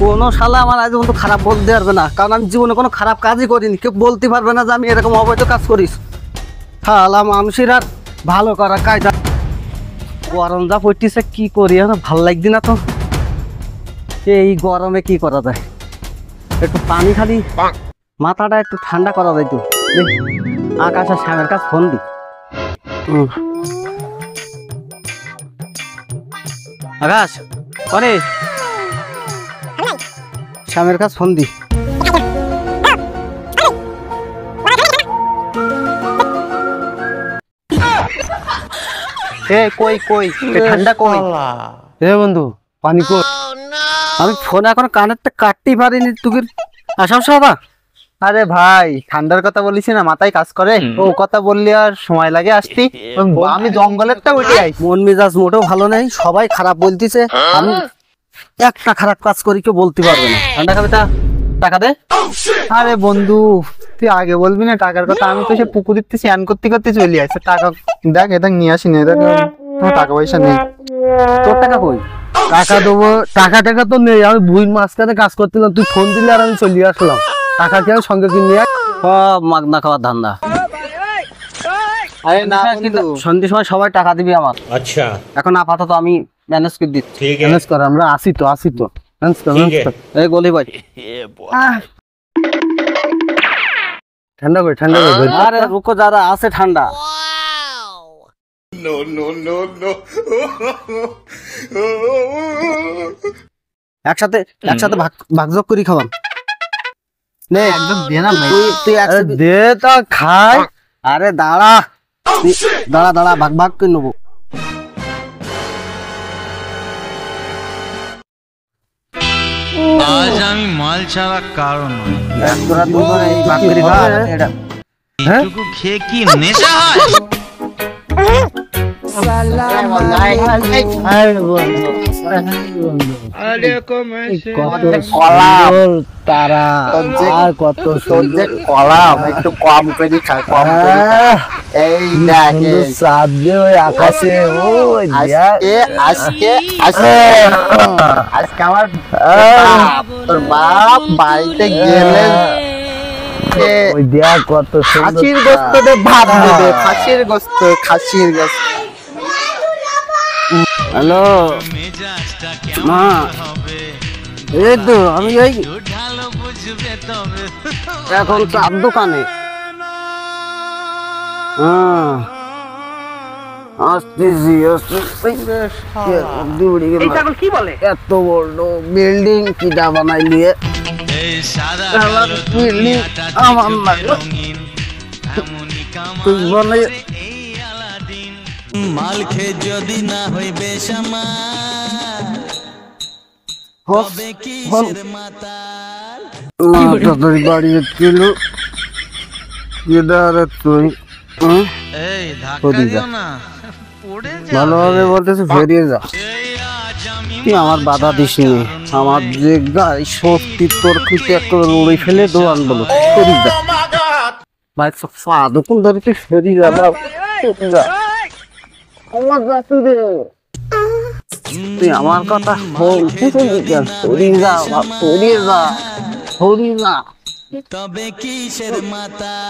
কোনো শালা আমার আজ পর্যন্ত খারাপ বলতে পারবে না, কারণ আমি জীবনে কোনো খারাপ কাজই করিনি। কেউ বলতে পারবে না যে আমি এরকম অবৈধ কাজ করিস। শালা মানুষের আর ভালো করা কায়দা। গরম যা পড়তেছে, কি করি এখন, ভাল লাগছে না তো। এই গরমে কি করা যায়, একটু পানি খালি মাথাটা একটু ঠান্ডা করা যায় তো। আকাশের শ্যামের কাছে ফোন দি। আকাশ করে শ্যামের কাছে ফোন দি। কই কই ঠান্ডা কই বন্ধু, পানি কই? আমি ফোন এখন কানেরটা কাটতেই পারিনি, তুই আসাম সাবা। আরে ভাই, ঠান্ডার কথা বলিস না, মাথায় কাজ করে। ও কথা বললি আর সময় লাগে আসতে। আমি জঙ্গলেরটা উঠে আইছি। মন মেজাজ মোটেও ভালো নেই, সবাই খারাপ বলতেছে। আমি একটা খারাপ কাজ করি কেউ বলতে পারবে না। ঠান্ডা খাবে, টাকা দে। আরে বন্ধু, তুই আগে বলবি না টাকার কথা? আমি তো সে পুকুরের থেকে স্নান করতে করতে চলে আসছে। টাকা দেখ, এটা নিয়ে আসি না, এটা টাকা পয়সা নেই। তোর টাকা কই? টাকা দেবো, টাকা টাকা তো নেই। আমি ভুই মাঝখানে কাজ করছিলাম, তুই ফোন দিলে আর আমি চলে আসলাম। টাকা কি আমি সঙ্গে কিনে মাগনা খাওয়ার ধান্দা। আরে না বন্ধু, সন্ধ্যের সময় সবাই টাকা দিবি আমার। আচ্ছা, এখন আপাতত আমি ম্যানেজ করে দিচ্ছি। ম্যানেজ কর, আমরা আসি তো ম্যানেজ কর। এই গলি ভাই, ঠান্ডা করে ঠান্ডা করে। আরে রুকো, যারা আছে ঠান্ডা। No no no no. একসাথে ভাগযোগ করি খাওয়ান। নে একদম দে না ভাই, তুই একসাথে দে তো খাই। আরে দাঁড়া দাঁড়া, ভাগ করে নেবো। আজ আমি মাল ছাড়া কারণ এইটুকু খেয়ে কি নেশা হয়? তারা আর কত সহ্যে কলাম একটু কম করে খাই, কম করে। এই দেখে আকাশে আজকে আমার তোর বাপ বাড়িতে গেলে কত খাসির গোস্ত ভাত দেবে। খাসির গোস্ত। হ্যালো মা, এই তো আমি এই এখন চার দোকানে। কি বলে এত বড় বিল্ডিং কিটা বানাইলি? মাল খেয়ে যদি না হইবে বাড়ি ছিল ভালোভাবে বলতেছে, ফেরিয়ে যা। তুই আমার বাধা দিস নি, আমার যে গাড়ি শক্তি তোর খুঁজে একটা লড়ে ফেলে দোয়ান বলো ফেরি যা ভাই। সাধুকুন ধরে তুই ফেরি যা, তুই আমার কথা হরি যা। তবে কিসের মাতা।